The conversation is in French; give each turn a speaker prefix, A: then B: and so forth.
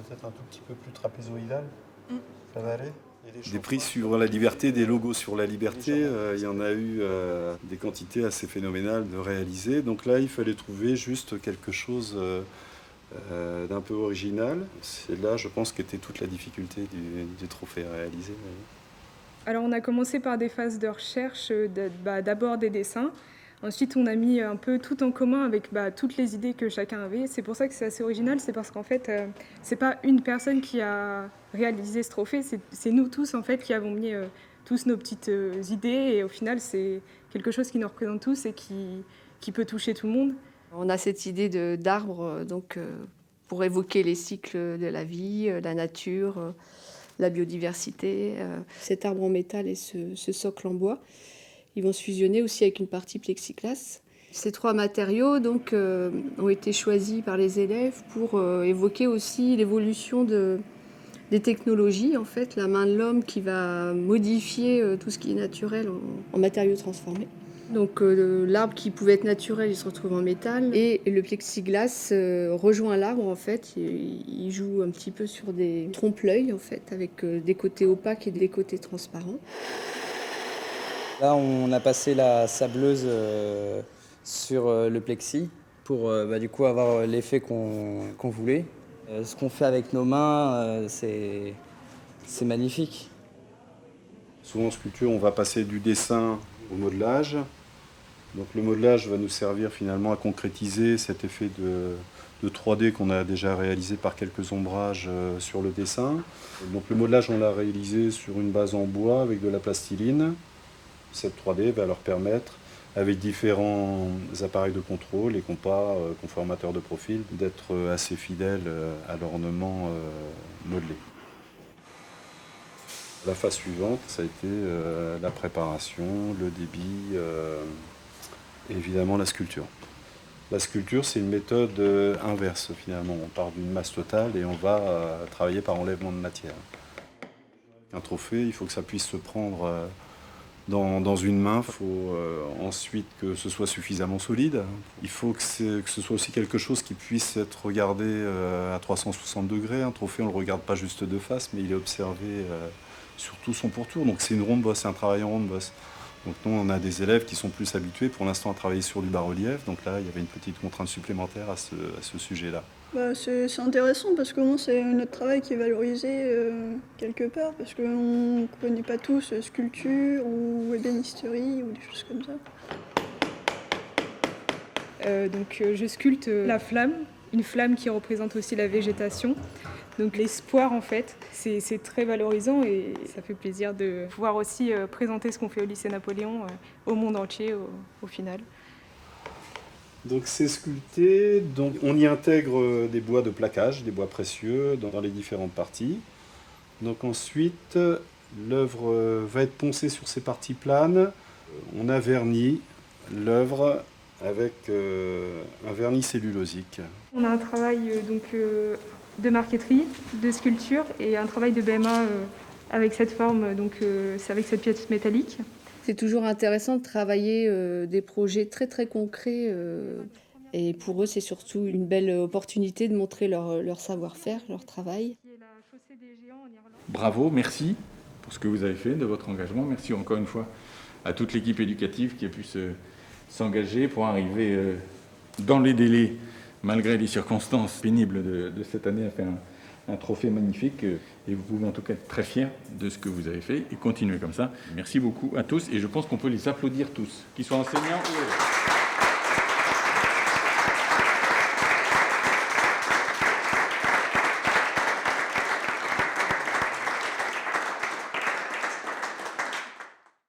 A: peut-être un tout petit peu plus trapézoïdal. Ça va aller?
B: Des prix sur la liberté, des logos sur la liberté, il y en a eu des quantités assez phénoménales de réaliser. Donc là, il fallait trouver juste quelque chose d'un peu original. C'est là, je pense, qu'était toute la difficulté du trophée à réaliser.
C: Alors on a commencé par des phases de recherche, d'abord des dessins. Ensuite, on a mis un peu tout en commun avec toutes les idées que chacun avait. C'est pour ça que c'est assez original, c'est parce qu'en fait, c'est pas une personne qui a réalisé ce trophée, c'est nous tous en fait qui avons mis tous nos petites idées et au final, c'est quelque chose qui nous représente tous et qui peut toucher tout le monde.
D: On a cette idée d'arbre pour évoquer les cycles de la vie, la nature, la biodiversité. Cet arbre en métal et ce socle en bois, ils vont se fusionner aussi avec une partie plexiglas. Ces trois matériaux ont été choisis par les élèves pour évoquer aussi l'évolution des technologies, en fait, la main de l'homme qui va modifier tout ce qui est naturel en matériaux transformés. Donc l'arbre qui pouvait être naturel, il se retrouve en métal. Et le plexiglas rejoint l'arbre, en fait. Il joue un petit peu sur des trompe-l'œil, en fait, avec des côtés opaques et des côtés transparents.
E: Là, on a passé la sableuse sur le plexi pour du coup avoir l'effet qu'on voulait. Ce qu'on fait avec nos mains, c'est magnifique.
B: Souvent en sculpture, on va passer du dessin au modelage. Donc le modelage va nous servir finalement à concrétiser cet effet de 3D qu'on a déjà réalisé par quelques ombrages sur le dessin. Donc le modelage, on l'a réalisé sur une base en bois avec de la plastiline. Cette 3D va leur permettre, avec différents appareils de contrôle et compas, conformateurs de profil, d'être assez fidèles à l'ornement modelé. La phase suivante, ça a été la préparation, le débit et évidemment la sculpture. La sculpture, c'est une méthode inverse finalement. On part d'une masse totale et on va travailler par enlèvement de matière. Un trophée, il faut que ça puisse se prendre dans une main. Il faut ensuite que ce soit suffisamment solide. Il faut que ce soit aussi quelque chose qui puisse être regardé à 360 degrés. Un trophée, on ne le regarde pas juste de face, mais il est observé sur tout son pourtour. Donc c'est une ronde bosse, c'est un travail en ronde bosse. Donc nous, on a des élèves qui sont plus habitués pour l'instant à travailler sur du bas-relief. Donc là, il y avait une petite contrainte supplémentaire à ce sujet-là.
F: C'est intéressant parce que bon, c'est notre travail qui est valorisé quelque part parce qu'on ne connaît pas tous sculpture ou ébénisterie ou des choses comme ça.
C: Je sculpte la flamme, une flamme qui représente aussi la végétation. Donc l'espoir en fait, c'est très valorisant et ça fait plaisir de pouvoir aussi présenter ce qu'on fait au lycée Napoléon au monde entier au final.
B: Donc c'est sculpté, donc on y intègre des bois de plaquage, des bois précieux dans les différentes parties. Donc ensuite, l'œuvre va être poncée sur ces parties planes. On a verni l'œuvre avec un vernis cellulosique.
C: On a un travail de marqueterie, de sculpture et un travail de BMA avec cette forme, c'est avec cette pièce métallique.
D: C'est toujours intéressant de travailler des projets très très concrets et pour eux c'est surtout une belle opportunité de montrer leur savoir-faire, leur travail.
G: Bravo, merci pour ce que vous avez fait, de votre engagement. Merci encore une fois à toute l'équipe éducative qui a pu s'engager pour arriver dans les délais, malgré les circonstances pénibles de cette année, à faire un trophée magnifique. Et vous pouvez en tout cas être très fiers de ce que vous avez fait et continuer comme ça. Merci beaucoup à tous et je pense qu'on peut les applaudir tous, qu'ils soient enseignants ou élèves.